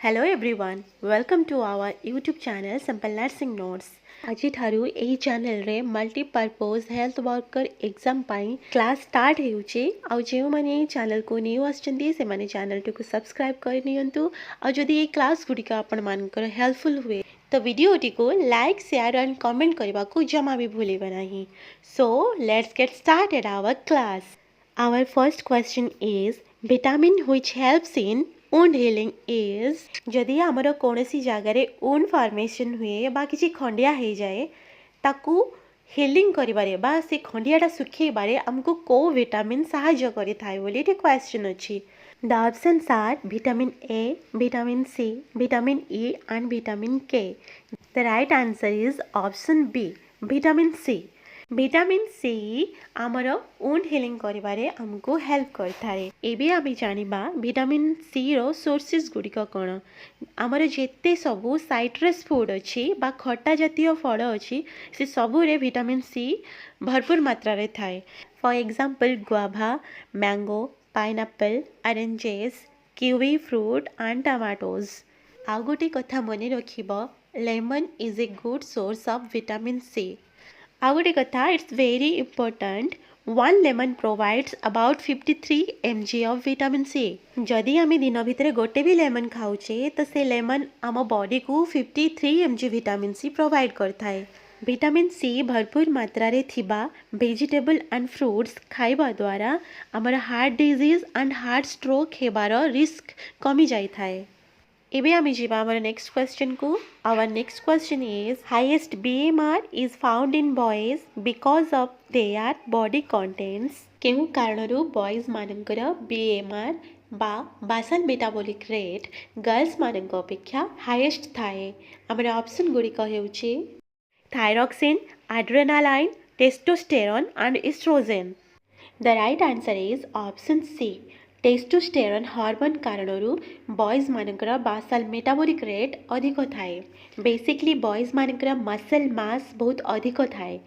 Hello everyone, welcome to our YouTube channel Simple Nursing Notes. ଆଜି ଠାରୁ ଏହି ଚ୍ୟାନେଲରେ ମଲ୍ଟିପର୍ପୋଜ୍ ହେଲ୍ଥ ୱାର୍କର ଏକ୍ଜାମ୍ ପାଇଁ କ୍ଲାସ୍ ଷ୍ଟାର୍ଟ ହେଉଛି। ଆଉ ଯେଉଁମାନେ ଏହି ଚ୍ୟାନେଲକୁ ନ୍ୟୁ ଆସିଛନ୍ତି ସେମାନେ ଚ୍ୟାନେଲଟିକୁ ସବସ୍କ୍ରାଇବ୍ କରିନିଅନ୍ତୁ। ଆଉ ଯଦି ଏହି କ୍ଲାସ୍ ଗୁଡ଼ିକ ଆପଣମାନଙ୍କର ହେଲ୍ପଫୁଲ୍ ହୁଏ ତ ଭିଡ଼ିଓଟିକୁ ଲାଇକ୍ ସେୟାର ଆଣ୍ଡ କମେଣ୍ଟ କରିବାକୁ ଜମା ବି ଭୁଲିବେ ନାହିଁ। So let's get started our class. Our first question is vitamin which helps in wound healing is जदि आमर कौन सी जगार wound formation हुए बा किसी खंडिया हो जाए ताकू healing करिबारे बा से खंडियाटा सुखेबारे हमको को विटामिन साहाय्य करि थाए बोली एटी क्वेश्चन अछि। The options are vitamin A, vitamin C, vitamin E and vitamin K. The right answer is option B, vitamin C. Vitamin C आमर वुंड हीलिंग करिबारे हमको हेल्प करथारे। एबे आमे जानिबा विटामिन सी रो सोर्सेस गुडिक कोन। आमर जेते सबु साइट्रस फूड अछि बा खट्टा जातीय फल अछि से सबु रे विटामिन सी भरपूर मात्रा रे थाए। For example guava, mango, pineapple, oranges, kiwi fruit and tomatoes. आ गोटे कथा मने रखिबो, lemon is a good source of vitamin C. आ गोटे कथा it's very important, 1 lemon provides about 53 mg of vitamin C. जदि आम दिन भितर गोटे भी लेमन खाऊचे तो से लेमन आम बॉडी को 53 mg विटामिन सी प्रोवाइड करता है। विटामिन सी भरपूर मात्रा रे थिबा वेजिटेबल एंड फ्रूट्स खाइबा द्वारा आमर heart disease and heart stroke हेबार रिस्क कमी जाई थाए। एबे आमी जीवा आमर नेक्स्ट क्वेश्चन को। Our next question is highest BMR is found in boys because of their body contents. केउ कारणरू बॉयज मानकर बीएमआर बा बासल मेटाबॉलिक रेट गर्ल्स मानक अपेक्षा हाईएस्ट थाए। आमर ऑप्शन गुड़िक हेउछि thyroxine, adrenaline, testosterone and oestrogen. The right answer is option C, testosterone hormone कारणरू बॉयज मानकर बासल मेटाबॉलिक रेट अधिक थाए। बेसिकली बॉयज मानकर मसल मास बहुत अधिक थाए,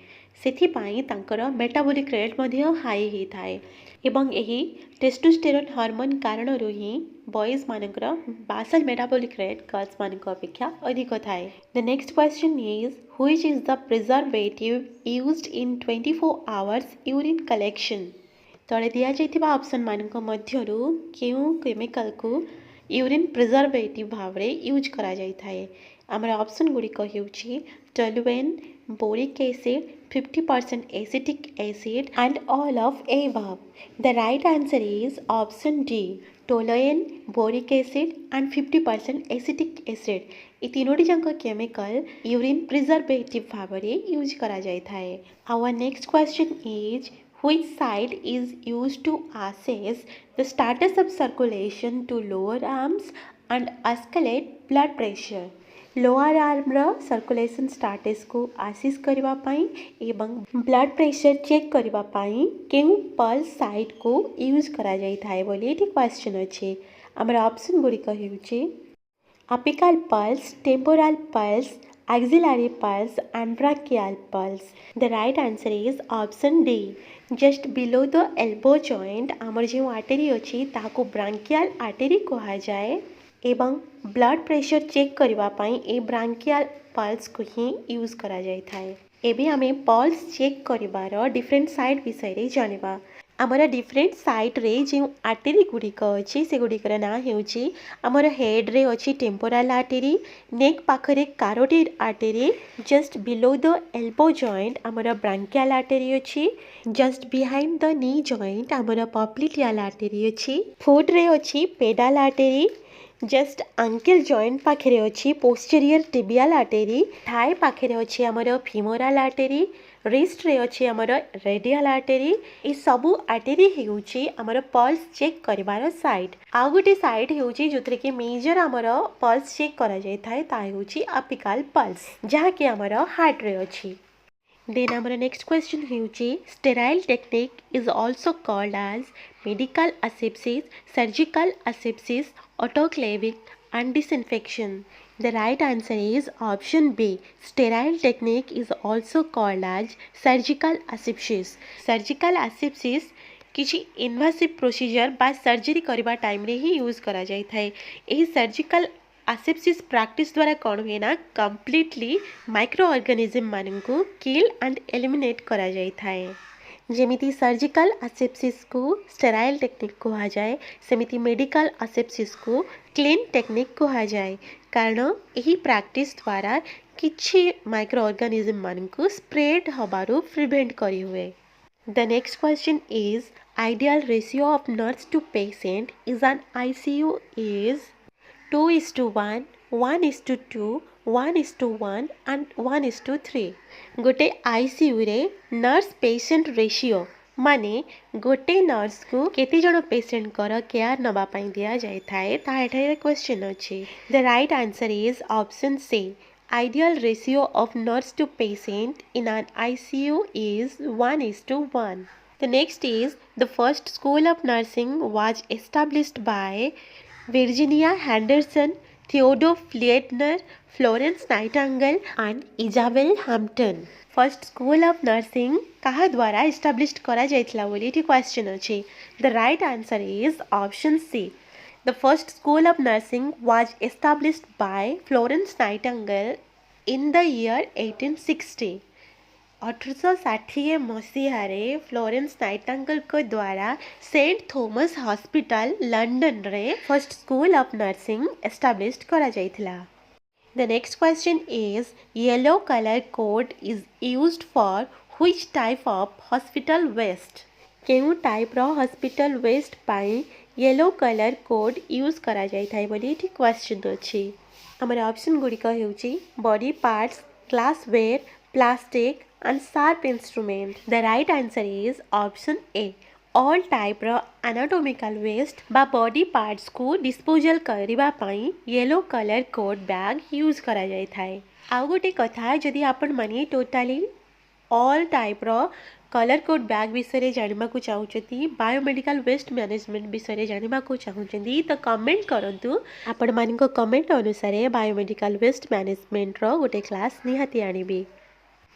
सेथिपाई तांकर मेटाबॉलिक रेट मध्य हाई ही थाए एवं एही टेस्टोस्टेरोन हार्मोन कारणरू ही बॉयज मानकर बासल मेटाबॉलिक रेट गर्ल्स मानक अपेक्षा अधिक थाए। The next question is which is the preservative used in 24 hours urine collection. तले दिया जाइथिबा ऑप्शन मानक मध्यरु केउ केमिकल को यूरिन प्रिजर्वेटिव भाव रे यूज करा जाई थाए। हमर ऑप्शन गुडी हेउछि toluene, boric acid, 50% acetic acid and all of above. The right answer is option D, toluene, boric acid and 50% acetic acid. ए तीनोटी जांक केमिकल यूरिन प्रिजर्वेटिव भाव रे यूज करा जाई थाए। Our next question is which side is used to assess the status of circulation to lower arms and escalate blood pressure. Lower arm रो circulation status को आसिस करबा पई एवं ब्लड प्रेशर चेक करबा पई केउ पल्स साइड को use करा जाई थाए बोली एटी क्वेश्चन अछि। हमर ऑप्शन गुडी हेउछि apical pulse, temporal pulse, axillary pulse and brachial pulse. The right answer is option D, just below the elbow joint आमर जो आर्टेरी अछि ताको ब्रांकियल आर्टेरी कहा जाए एवं ब्लड प्रेशर चेक करबा पई ए ब्रांकियल पल्स को ही यूज करा जाय थाए। एबे हमें पल्स चेक करिबार डिफरेंट साइड विषय रे जानिबा। आमर डिफरेंट साइड रे जो आर्टेरी गुड़िक अच्छी से गुड़िकर ना हेउछि आमर हेड रे अच्छी टेम्पोराल आर्टेरी, नेक पाखरे carotid artery, just below the elbow joint आमर ब्रांकियल आर्टेरी अच्छी, just behind the knee joint आमर पॉप्लिटियल आर्टेरी अच्छी, फुट रे अच्छी pedal artery, just ankle joint पाखरे अच्छी पोस्टीरियर टिबियल आर्टेरी, थाई पाखरे अच्छी आमर फीमोराल आर्टेरी, रिस्ट रे अच्छी आमर रेडियल आर्टेरी। ए सबु आर्टेरी हेउछि आमर पल्स चेक करिबार साइड। आ गोटे साइड हेउछि जोथरे कि मेजर आमर पल्स चेक करा जाय थाए ता हेउछि अपिकल पल्स जहा कि आमर हार्ट रे अछि। देन आमर नेक्स्ट क्वेश्चन हेउछि sterile technique is also called as medical asepsis, surgical asepsis, autoclaving and disinfection. The right answer is option B. Sterile technique is also called as surgical asepsis. Surgical asepsis किसी इन्वासिव procedure बा surgery करबा time रे ही use करा जाय थाए। एही surgical आसेप्सिस practice द्वारा कौन हुए ना कंप्लीटली माइक्रो ऑर्गेनिज्म मानू किल एंड एलिमिनेट करा जाय थाए। जेमिति सर्जिकल आसेप्सिस को स्टेराइल टेक्निक कहा जाए सेमिति मेडिकल आसेप्सिस को क्लीन टेक्निक कहा जाए कारण यही प्रैक्टिस द्वारा किछि माइक्रो ऑर्गेनिज्म मानू स्प्रेड हबारु प्रिवेंट करी हुए। The next question is ideal ratio of nurse to patient is an ICU is 2:1, 1:2, 1:1 and 1:3। गोटे ICU रे नर्स पेशेंट रेशियो माने गोटे नर्स को केते जण पेशेंट कर केयर नबा पई दिया जाय थाए ता एठारे क्वेश्चन अछि। The right answer is option C. Ideal ratio of nurse to patient in an ICU is 1:1। The next is the first school of nursing was established by Virginia Henderson, Theodore Fliedner, Florence Nightingale and Isabel Hampton। First school of nursing कहा द्वारा establish करा जायतला बोली एठी question अछि। The right answer is option C. The first school of nursing was established by Florence Nightingale in the year 1860। 1860 मसीहारे Florence Nightingale को द्वारा Saint Thomas hospital London रे first school of nursing establish करा जायतला। The next question is yellow color code is used for which type of hospital waste? केउ type रो hospital waste पाई yellow colour code use करा जाय थाय बोली एठी क्वेश्चन अछि। हमर ऑप्शन गुड़िक हेउची body parts, glassware, plastic and sharp instrument. The right answer is option A. All type रो एनाटॉमिकल वेस्ट बा बॉडी पार्ट्स को डिस्पोजल करिबा पई yellow colour code bag use करा जाय थाय। आउ गोटे कथा जदि आपण माने टोटली ऑल टाइप रो कलर कोड बैग विषय जानवा को चाहूँगी बायोमेडिकल वेस्ट मैनेजमेंट विषय जानवा को चाहूँगी तो कमेंट करंतु आपण मान कमेंट अनुसार बायोमेडिकल वेस्ट मैनेजमेंट रो गोटे क्लास निहाती आनिबी।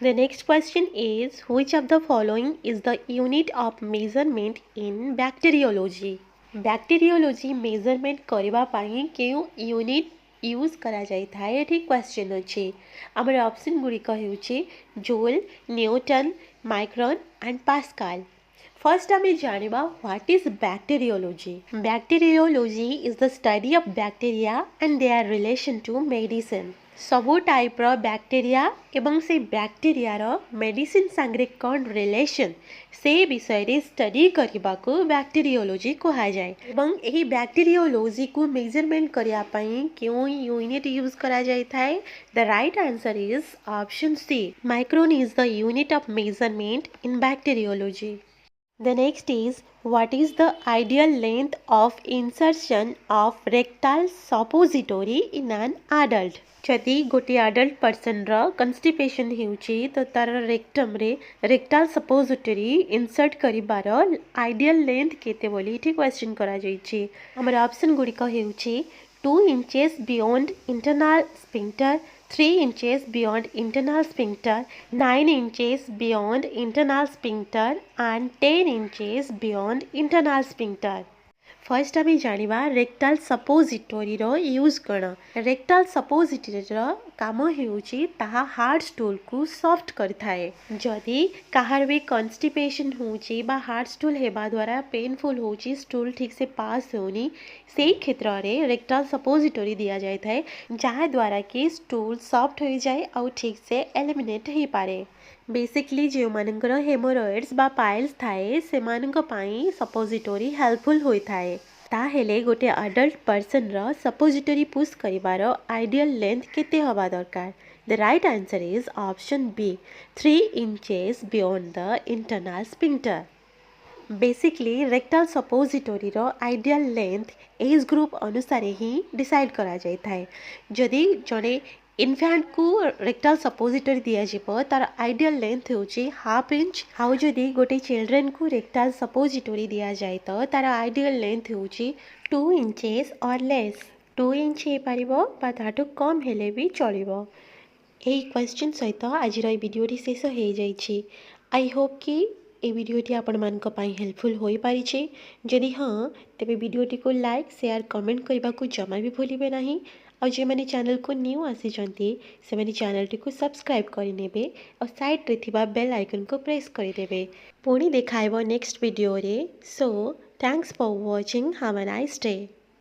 The next question is which of the following is the unit of measurement in bacteriology? Bacteriology measurement करबा पाई केउ यूनिट यूज करा जाय थाए एठी क्वेश्चन अछि। हमर ऑप्शन गुड़िक हेउछि joule, newton, micron and pascal. First आमे जानिबा what is bacteriology. Bacteriology is the study of bacteria and their relation to medicine. सबु टाइप रो बैक्टीरिया एवं से बैक्टीरिया रो मेडिसिन संगे कौन रिलेशन से विषय रे स्टडी करबा को बैक्टीरियोलॉजी कहा जाय एवं एही बैक्टीरियोलॉजी को मेजरमेंट करिया पई क्यों यूनिट यूज करा जाय थाय। The right answer is option C. Micron is the unit of measurement in bacteriology. The next is what is the ideal length of insertion of rectal suppository in an adult? जदि गोटे adult person रो कन्स्टिपेशन हेउची तो तार rectum रे रेक्टाल suppository insert करिबार ideal length केते बोली एठी question करा जायछि। हमर ऑप्शन गुड़िक हेउची 2 inches beyond internal sphincter, 3 inches beyond internal sphincter, 9 inches beyond internal sphincter and 10 inches beyond internal sphincter। First आम जानिबा रेक्टाल सपोजिटोरी रो यूज कण। रेक्टाल सपोजिटोरी रो काम हेउची ताहा हार्ड स्टूल को सॉफ्ट करथाए। जदि काहार भी कॉन्स्टिपेशन होची बा हार्ड स्टूल हेबा द्वारा पेनफुल होची स्टूल ठीक से पास होनी से क्षेत्र रे रेक्टाल सपोजिटोरी दिया जाय थाए जहाँ द्वारा कि स्टूल सॉफ्ट हो जाए और ठीक से एलिमिनेट हो पारे। बेसिकली जो मानकर हेमोरॉइड्स बा पाइल्स थाए से मानक पाई सपोजिटोरी हेल्पफुल होई थाए। ताहेले गोटे अडल्ट पर्सन रो सपोजिटोरी पुश करिवार आइडियल लेंथ केते हवा दरकार। The right answer is option B 3 inches beyond the internal sphincter. Basically rectal suppository रो आइडियल लेंथ एज ग्रुप अनुसार ही डिसाइड करा जाय थाए। जदि जने इनफैंट को रेक्टाल सपोजिटोरी दिया जिवो तार आइडियल लेंथ होची 1/2 इंच। हाउ जदि गोटे चिल्ड्रन को रेक्टाल सपोजिटोरी दिया जाए तो तार आइडियल लेंथ होची 2 inches और लेस। 2 इंच हे पारिबो बा ताठू कम हेले भी चलिबो। एही क्वेश्चन सहित आज भिडियोटी शेष हो जाइछि। आई होप कि ए भिडियोटी आपण मानक पई हेल्पफुल होई पारिछि। जदि हाँ तेबे भिडियोटी को लाइक शेयर कमेंट करबा को जमा भी भूलिबे नहीं और जो मैंने चैनल को न्यू आसीचंती से मैंने चैनल टी को सब्सक्राइब करिनेबे और साइड रे थिबा बेल आइकन को प्रेस करिदेबे। पुणी देखाइबो नेक्स्ट वीडियो रे। So thanks for watching. Have a nice day.